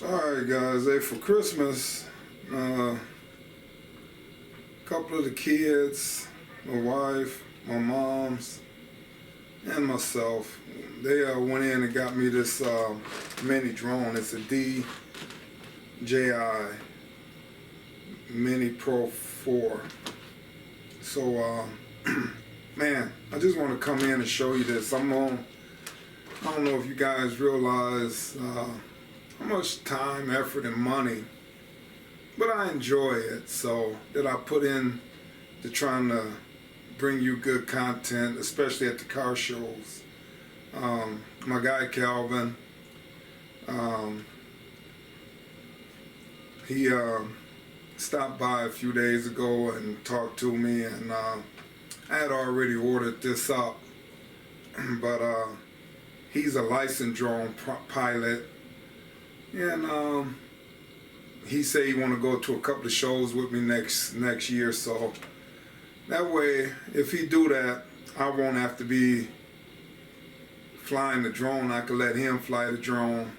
Alright guys, hey, for Christmas, a couple of the kids, my wife, my mom's, and myself, they went in and got me this mini drone. It's a DJI Mini Pro 4. So, man, I just want to come in and show you this. I don't know if you guys realize how much time, effort, and money, but I enjoy it, so that I put in to trying to bring you good content, especially at the car shows. My guy Calvin, he stopped by a few days ago and talked to me, and I had already ordered this up, but he's a licensed drone pilot, and he said he want to go to a couple of shows with me next year, so that way, if he do that, I won't have to be flying the drone. I could let him fly the drone,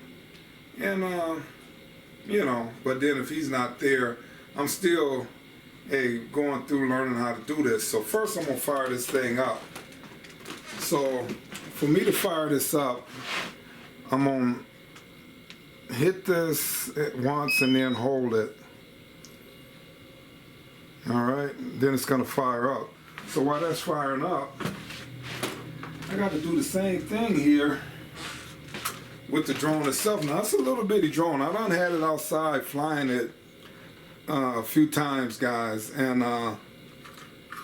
and you know. But then if he's not there, I'm still going through learning how to do this. So first, I'm gonna fire this thing up. So for me to fire this up, I'm gonna hit this at once and then hold it. Alright, then it's gonna fire up. So while that's firing up, I got to do the same thing here with the drone itself. Now it's a little bitty drone. I done had it outside flying it a few times, guys, and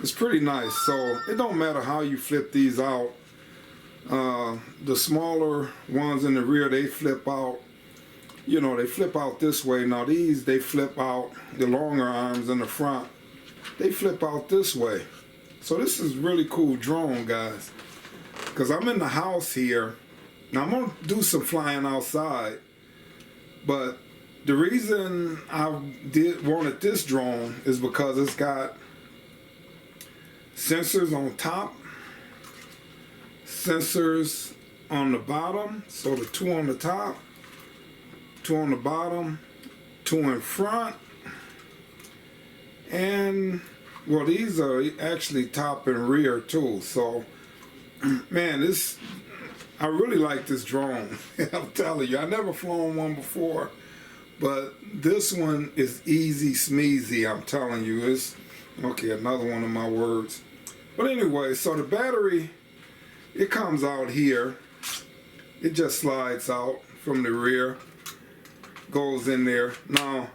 it's pretty nice. So it don't matter how you flip these out. The smaller ones in the rear, they flip out. You know, they flip out this way. Now these, they flip out. The longer arms in the front, they flip out this way. So this is really cool drone, guys, because I'm in the house here. Now I'm gonna do some flying outside, but the reason I wanted this drone is because it's got sensors on top, sensors on the bottom. So the two on the top, two on the bottom, two in front, and well, these are actually top and rear too. So man, I really like this drone. I'm telling you, I never flown one before, but this one is easy smeezy. I'm telling you, it's okay. Another one of my words. But anyway, so the battery, it comes out here. It just slides out from the rear, goes in there. Now,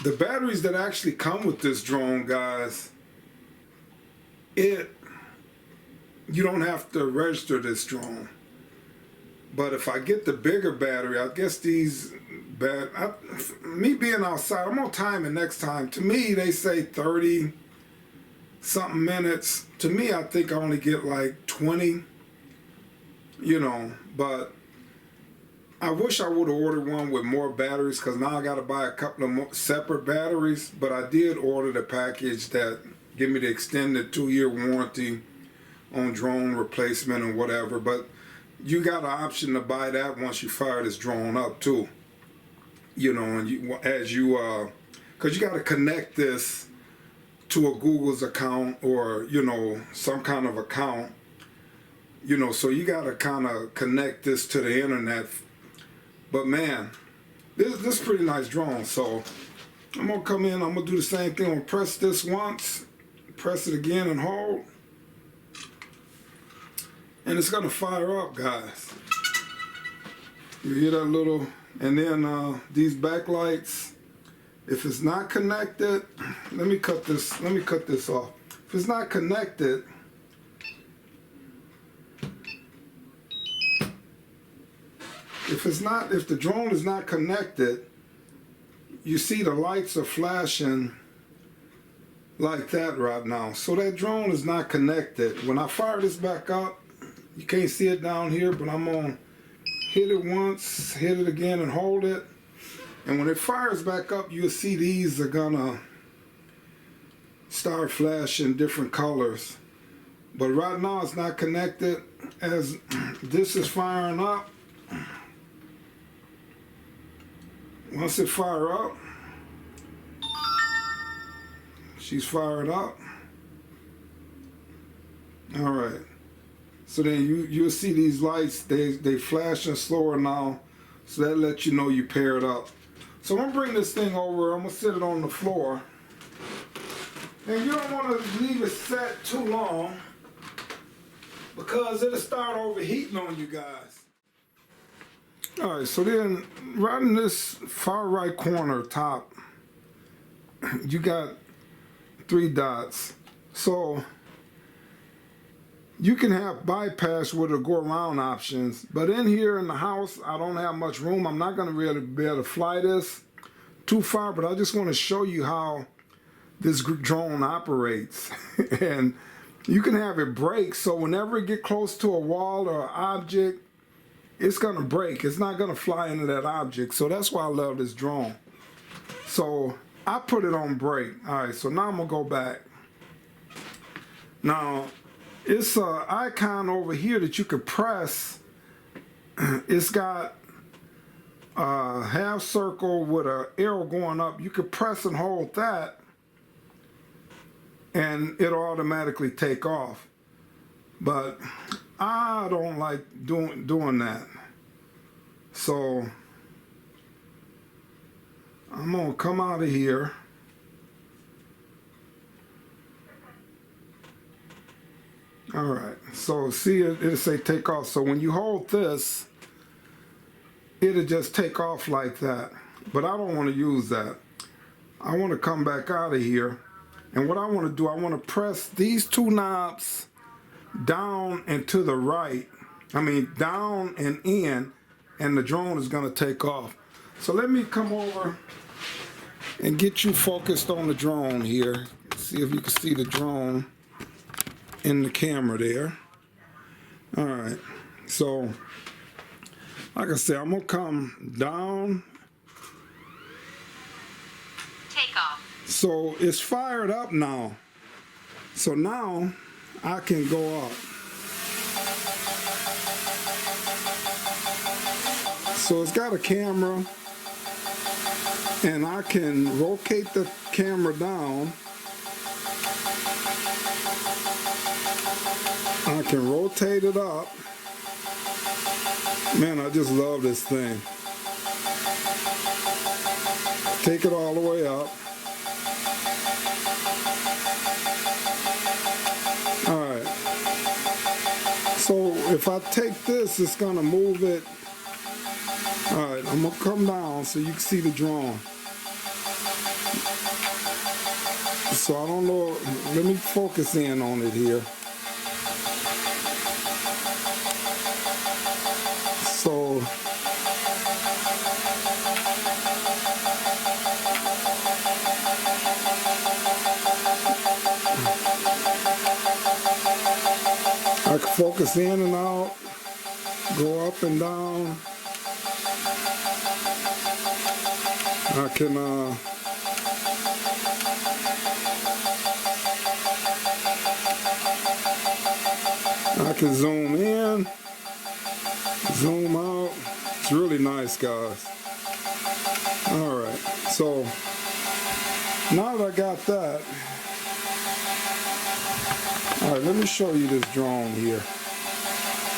the batteries that actually come with this drone, guys, you don't have to register this drone. But if I get the bigger battery, I guess these me being outside, I'm gonna time it next time. To me, they say 30 something minutes. To me, I think I only get like 20, you know, but I wish I would have ordered one with more batteries, because now I got to buy a couple of more separate batteries. But I did order the package that give me the extended 2-year warranty on drone replacement and whatever. But you got an option to buy that once you fire this drone up too. You know, and because you got to connect this to a Google's account, or you know, some kind of account. You know, so you got to kind of connect this to the internet. But man, this is a pretty nice drone. So I'm gonna come in, I'm gonna do the same thing. I'm gonna press this once, press it again and hold. And it's gonna fire up, guys. You hear that little, and then these backlights, if it's not connected, let me cut this off. If it's not connected, if the drone is not connected, you see the lights are flashing like that right now. So that drone is not connected. When I fire this back up, you can't see it down here, but I'm gonna hit it once, hit it again and hold it. And when it fires back up, you'll see these are gonna start flashing different colors. But right now it's not connected. As this is firing up, Once it fire up, she's fired up. All right. So then you'll see these lights, they flashing slower now. So that lets you know you paired up. So I'm gonna bring this thing over, I'm gonna sit it on the floor. And you don't wanna leave it set too long because it'll start overheating on you guys. All right, so then right in this far right corner top, you got 3 dots. So you can have bypass with a go around options, but in here in the house, I don't have much room. I'm not gonna really be able to fly this too far, but I just wanna show you how this drone operates. And you can have it break, so whenever it get close to a wall or an object, it's gonna break. It's not gonna fly into that object. So that's why I love this drone. So I put it on break. All right, so now I'm gonna go back. Now, it's an icon over here that you could press. It's got a half circle with an arrow going up. You could press and hold that and it'll automatically take off. But I don't like doing that. So I'm gonna come out of here. All right, so see it'll say take off. So when you hold this, it'll just take off like that. But I don't want to use that. I want to come back out of here. And what I want to do, I want to press these 2 knobs down and to the right. I mean down and in, and the drone is going to take off. So let me come over and get you focused on the drone here. See if you can see the drone in the camera there. All right, so like I said, I'm gonna come down. Take off. So it's fired up now. So now I can go up. So it's got a camera, and I can rotate the camera down. I can rotate it up. Man, I just love this thing. Take it all the way up. All right. So if I take this, it's gonna move it. All right, I'm gonna come down so you can see the drone. So I don't know, let me focus in on it here. So I can focus in and out, go up and down. I can zoom in, zoom out. It's really nice, guys. All right, so now that I got that, all right, let me show you this drone here.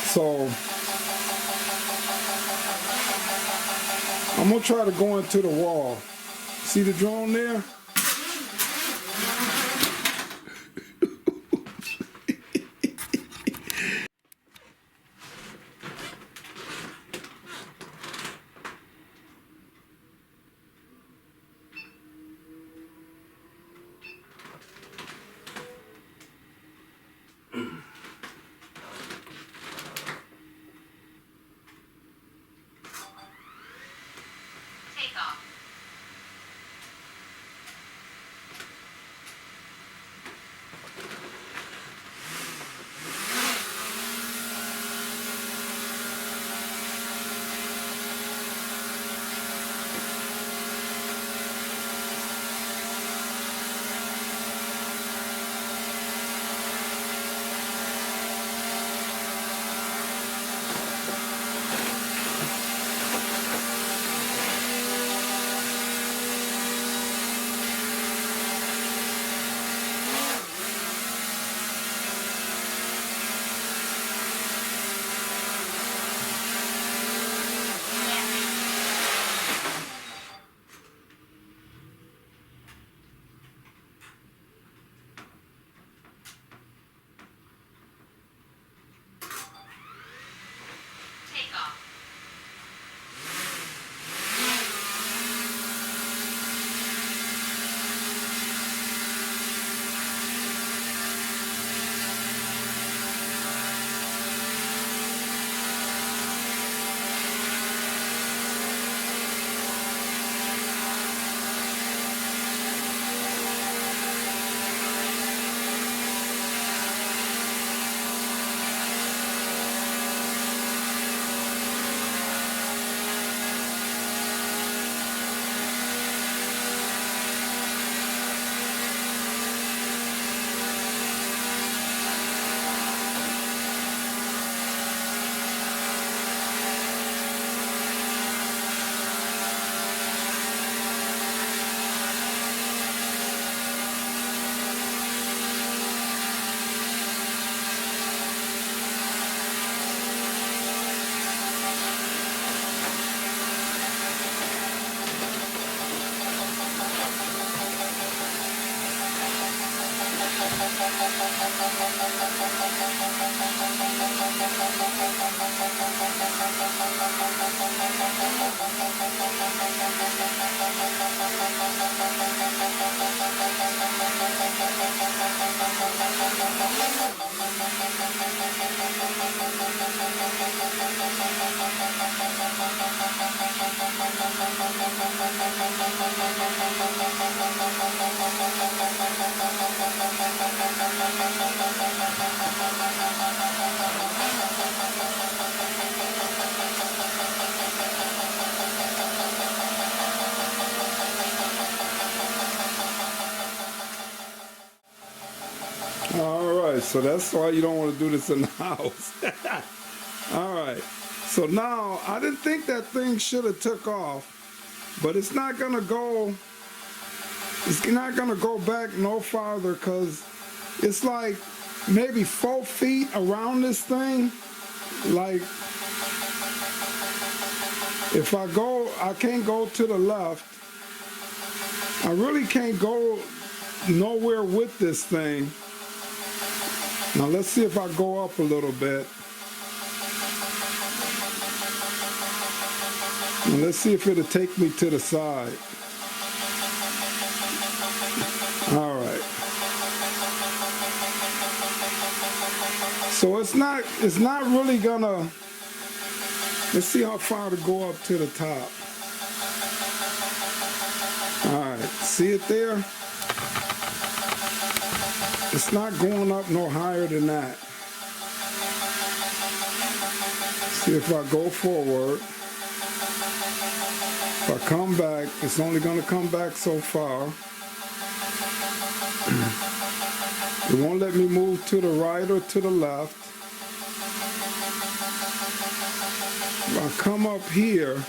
So I'm gonna try to go into the wall. See the drone there? so that's why you don't want to do this in the house. All right, so now I didn't think that thing should have took off, but it's not gonna go back no farther, because it's like maybe 4 feet around this thing. Like, if I go, I can't go to the left. I really can't go nowhere with this thing. Now let's see if I go up a little bit. Now let's see if it'll take me to the side. All right. So it's not really gonna, let's see how far to go up to the top. All right, see it there? It's not going up no higher than that. See, if I go forward, if I come back, it's only gonna come back so far. It won't let me move to the right or to the left. If I come up here,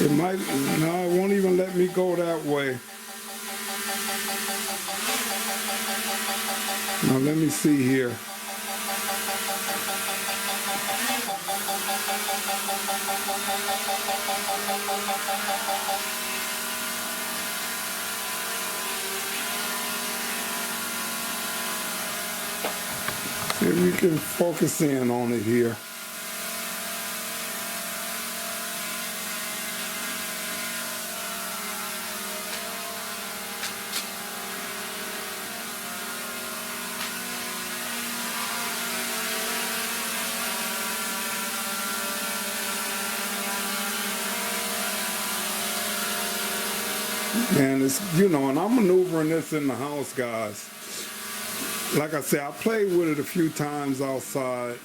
it might, no, it won't even let me go that way. Now let me see here. See if we can focus in on it here. And it's, you know, and I'm maneuvering this in the house, guys. Like I said, I played with it a few times outside.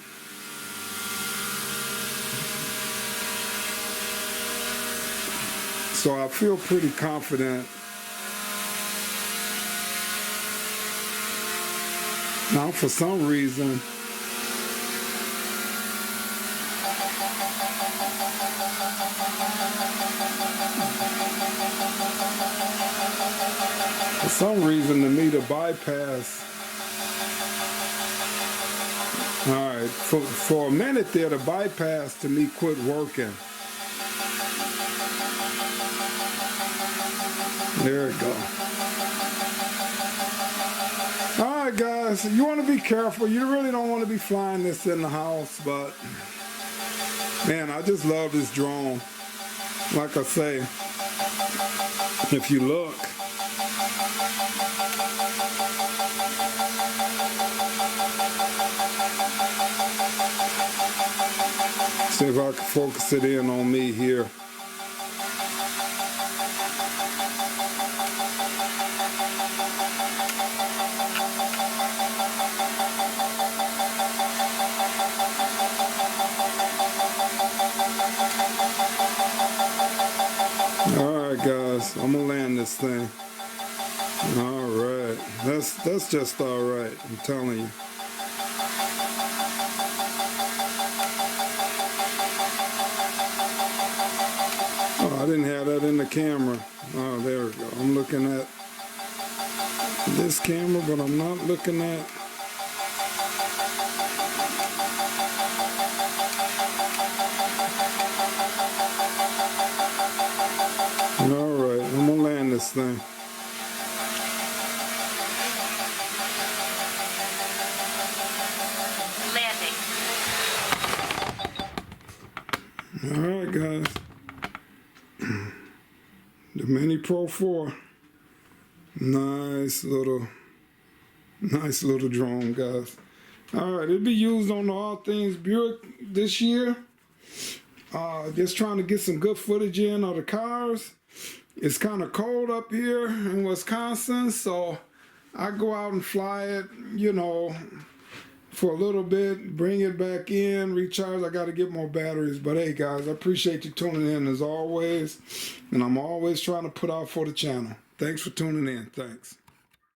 So I feel pretty confident. Now, for some reason, to me to bypass. All right, for a minute there, the bypass to me quit working. There we go. All right, guys, you want to be careful. You really don't want to be flying this in the house, but man, I just love this drone. Like I say, if you look, see if I can focus it in on me here. Alright guys, I'm gonna land this thing. Alright, that's just alright, I'm telling you. Oh, I didn't have that in the camera. Oh, there we go. I'm looking at this camera, but I'm not looking at. Alright, I'm gonna land this thing. Landing. Alright guys. The Mini Pro 4. Nice little drone, guys. Alright, it'll be used on the All Things Buick this year. Just trying to get some good footage in of the cars. It's kind of cold up here in Wisconsin, so I go out and fly it, you know, for a little bit, bring it back in, recharge. I got to get more batteries. But hey, guys, I appreciate you tuning in as always, and I'm always trying to put out for the channel. Thanks for tuning in. Thanks.